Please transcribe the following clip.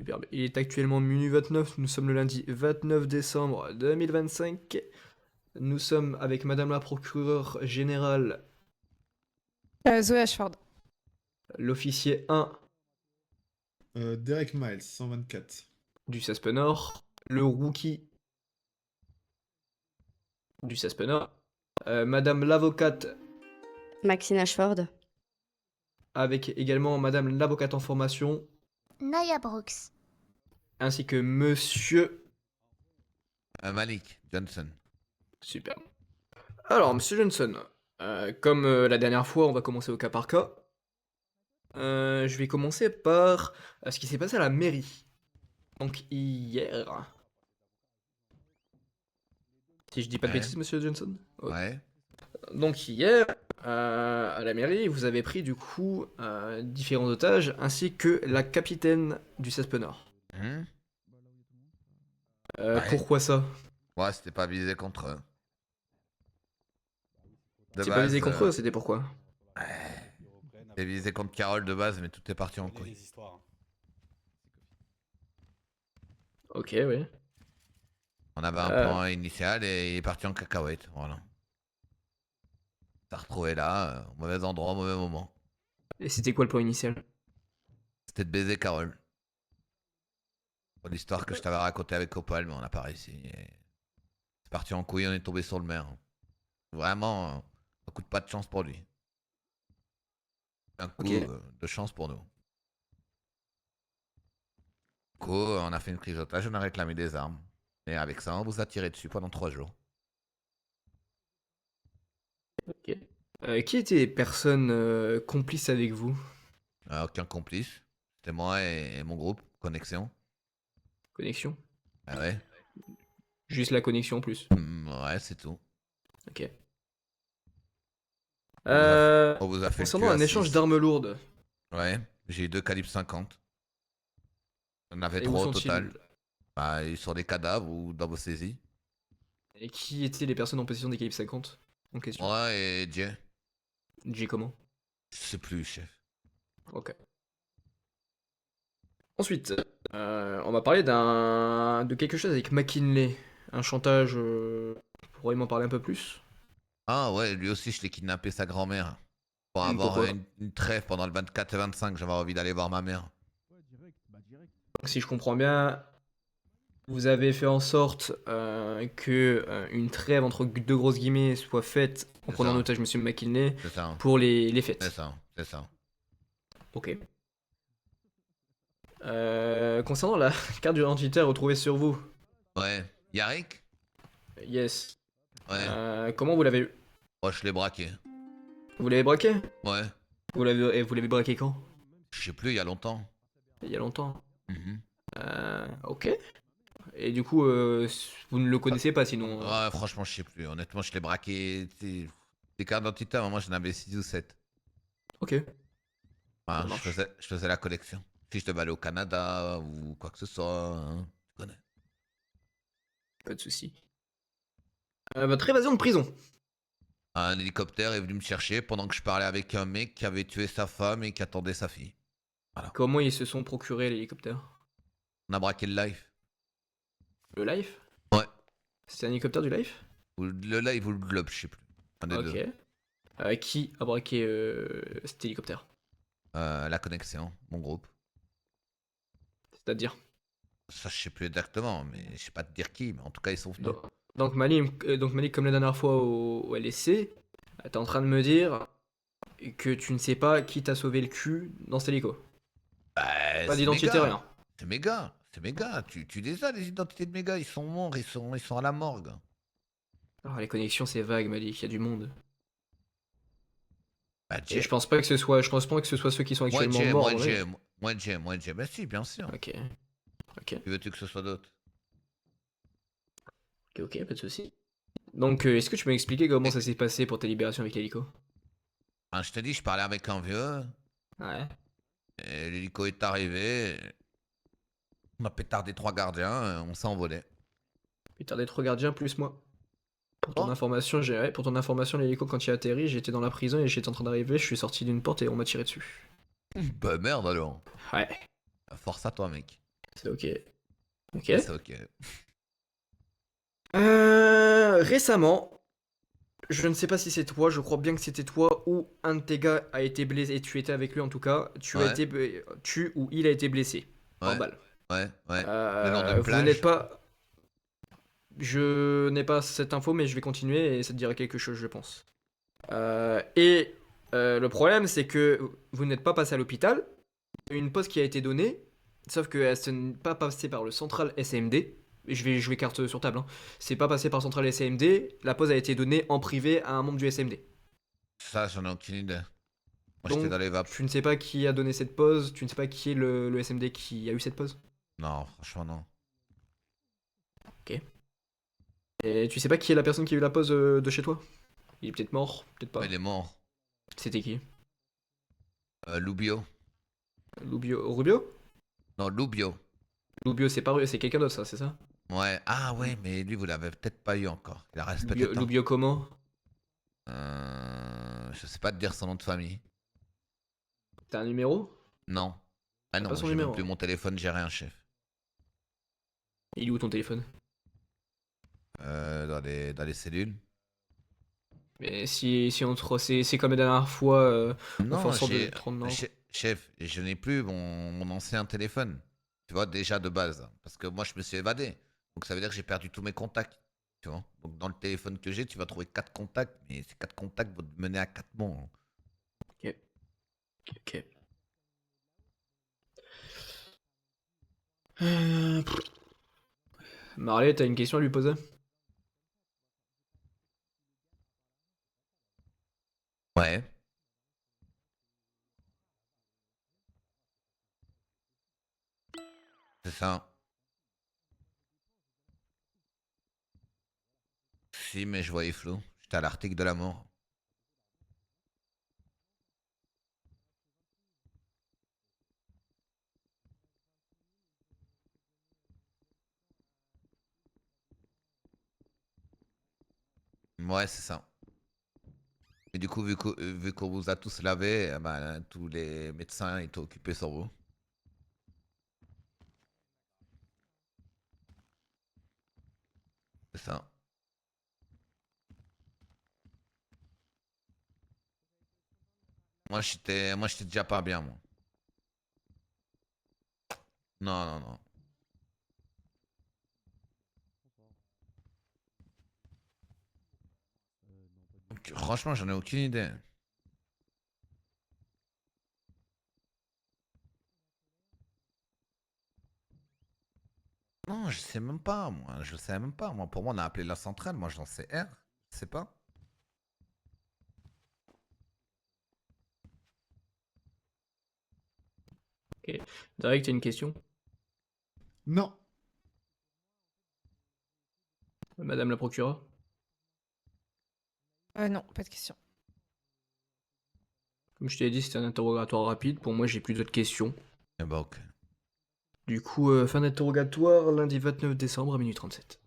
Superbe. Il est actuellement minuit 29, nous sommes le lundi 29 décembre 2025. Nous sommes avec Madame la procureure générale, Zoé Ashford. l'officier 1 Derek Miles, 124. du CESP Nord, le rookie du CESP Nord, Madame l'avocate, Maxine Ashford. avec également Madame l'avocate en formation, Naya Brooks. ainsi que Monsieur... Malik Johnson. Super. Alors, Monsieur Johnson, comme la dernière fois, on va commencer au cas par cas. Je vais commencer par ce qui s'est passé à la mairie. Donc hier. Si je dis pas de Ouais. bêtises, Monsieur Johnson. Ok. Ouais. Donc hier, à la mairie, vous avez pris du coup différents otages, ainsi que la capitaine du CESP Nord. Hmm. Ouais. Pourquoi ça? Ouais, c'était pas visé contre eux. De C'est pas base, visé contre eux, c'était pourquoi? ouais. C'était visé contre Carole de base, mais tout est parti en couille. Ok, oui. On avait un plan initial et il est parti en cacahuète, voilà. T'as retrouvé là, au mauvais endroit, au mauvais moment. Et c'était quoi le plan initial? C'était de baiser Carole. Pour l'histoire que je t'avais racontée avec Opal, mais on n'a pas réussi. C'est parti en couille, on est tombé sur le maire. Vraiment, un coup de pas de chance pour lui. Un coup Ok. de chance pour nous. Du coup, on a fait une prise d'otage, on a réclamé des armes. Et avec ça, on vous a tiré dessus pendant 3 jours. Ok. Qui étaient les personnes complices avec vous? Aucun complice. C'était moi et mon groupe, Connexion. Connexion? Ah ouais. Juste la connexion en plus. Ouais, c'est tout. Ok. On vous a fait le Concernant cul à un échange 6. d'armes lourdes, Ouais, j'ai eu 2 calibres 50. On avait et où 3 au sont-ils? total. Bah, sur des cadavres ou dans vos saisies. Et qui étaient les personnes en possession des calibres 50 en question? Moi et Jay. J comment? Je sais plus, chef. Ok. Ensuite, on va parler de quelque chose avec McKinley. Un chantage. Vous pourriez m'en parler un peu plus? Ah ouais, lui aussi, je l'ai kidnappé sa grand-mère. Pour avoir Pourquoi? une trêve pendant le 24 et 25, j'avais envie d'aller voir ma mère. Donc, si je comprends bien, vous avez fait en sorte que une trêve entre deux grosses guillemets soit faite en C'est prenant en ça. otage Monsieur McKinley C'est ça. pour les C'est fêtes. ça. C'est ça. Ok. Concernant la carte d'identité retrouvée sur vous, Ouais. Yarrick? yes. Ouais. Comment vous l'avez eu? Moi, je l'ai braqué. Vous l'avez braqué? Ouais. Vous l'avez braqué quand? Je sais plus, il y a longtemps. Il y a longtemps. Mhm. Ok. Et du coup, vous ne le connaissez pas sinon. Ouais, franchement, je sais plus. Honnêtement, je l'ai braqué. Des cartes d'identité, à un moment, j'en avais 6 ou 7. Ok. Ça Enfin, je marche. faisais, je faisais la collection. Si je devais aller au Canada ou quoi que ce soit, hein, tu connais. Pas de souci. Votre évasion de prison. Un hélicoptère est venu me chercher pendant que je parlais avec un mec qui avait tué sa femme et qui attendait sa fille. Voilà. Comment ils se sont procurés l'hélicoptère? On a braqué le live. Le life? Ouais. C'est un hélicoptère du life? Ou le live ou le globe, je sais plus. Un des Ok. deux. Qui a braqué cet hélicoptère? La connexion, mon groupe. C'est-à-dire? Ça, je sais plus exactement, mais je sais pas te dire qui, mais en tout cas, ils sont venus. Donc Malik, comme la dernière fois au LSC, t'es en train de me dire que tu ne sais pas qui t'a sauvé le cul dans cet hélico. Bah, Pas c'est d'identité, mes gars. rien. C'est mes gars. C'est mes gars. Tu les as, les identités de mes gars. Ils sont morts, ils sont à la morgue. Ah, les connexions c'est vague, Malik, il y a du monde. Bah, Et Jay. je pense pas que ce soit ceux qui sont Moi, actuellement Jay, morts moi, dans le Jay, ring. moi, Jay, moi, Jay. Bah, si, bien sûr. Ok. Ok. Que veux-tu que ce soit d'autre? Ok, pas de soucis. Donc, est-ce que tu peux m'expliquer comment Et- ça s'est passé pour ta libération avec l'hélico? Hein, je te dis, je parlais avec un vieux. Ouais. Et l'hélico est arrivé. On a pétardé 3 gardiens. On s'est envolé. Putain, des trois gardiens plus moi. Pour ton Oh. information, pour ton information, l'hélico quand il a atterri, j'étais dans la prison et j'étais en train d'arriver, je suis sorti d'une porte et on m'a tiré dessus. Bah, merde alors. Ouais. Force à toi, mec. C'est ok. Ok. C'est ok. Récemment, je ne sais pas si c'est toi, je crois bien que c'était toi ou un de tes gars a été blessé, et tu étais avec lui en tout cas, Ouais. tu ou il a été blessé par Ouais. balle. Ouais. Le nom d'une Vous n'êtes plage. pas... Je n'ai pas cette info, mais je vais continuer et ça te dira quelque chose, je pense. Le problème, c'est que vous n'êtes pas passé à l'hôpital. Il y a eu une pause qui a été donnée, sauf qu'elle n'est pas passée par le central SMD. Je vais jouer carte sur table. Hein. C'est pas passé par le central SMD. La pause a été donnée en privé à un membre du SMD. Ça, j'en ai aucune idée. Moi, j'étais Donc, dans les vapes. tu ne sais pas qui a donné cette pause. Tu ne sais pas qui est le SMD qui a eu cette pause. Non, franchement, non. Et tu sais pas qui est la personne qui a eu la pause de chez toi. Il est peut-être mort, peut-être pas. Il est mort. C'était qui? Lubio. Rubio? Non, Lubio. Lubio, c'est pas c'est quelqu'un d'autre, ça, c'est ça? Ouais. Ah ouais, mais lui, vous l'avez peut-être pas eu encore. Il reste Lubio, peut-être un. Lubio comment? Je sais pas te dire son nom de famille. T'as un numéro? Non. Ah T'as non, pas son j'ai même numéro. plus mon téléphone, j'ai rien, chef. Il est où ton téléphone? Dans les cellules. Mais si on te c'est comme la dernière fois, on fait en Non, sorte de te rendre non. chef, je n'ai plus mon ancien téléphone. Tu vois, déjà de base. Parce que moi, je me suis évadé. Donc ça veut dire que j'ai perdu tous mes contacts. Tu vois. Donc dans le téléphone que j'ai, tu vas trouver 4 contacts. Mais ces 4 contacts vont te mener à 4 bons. Ok. Ok. Pff. Marley, t'as une question à lui poser? Ouais. C'est ça. Si, mais je voyais flou. J'étais à l'article de la mort. Ouais, c'est ça. Et du coup, vu qu'on vous a tous lavé, ben, tous les médecins étaient occupés sur vous. C'est ça. Moi, j'étais déjà pas bien, moi. Non, non, non. Franchement, j'en ai aucune idée. Non, je sais même pas, moi. Je sais même pas. Moi, pour moi, on a appelé la centrale. Moi, j'en sais R. Je sais pas. Ok. Direct, t'as une question? Non. Madame la procureure? Non, pas de question. Comme je t'ai dit, c'était un interrogatoire rapide. Pour moi, j'ai plus d'autres questions. Eh ben, ok. Du coup, fin d'interrogatoire lundi 29 décembre à minuit 37.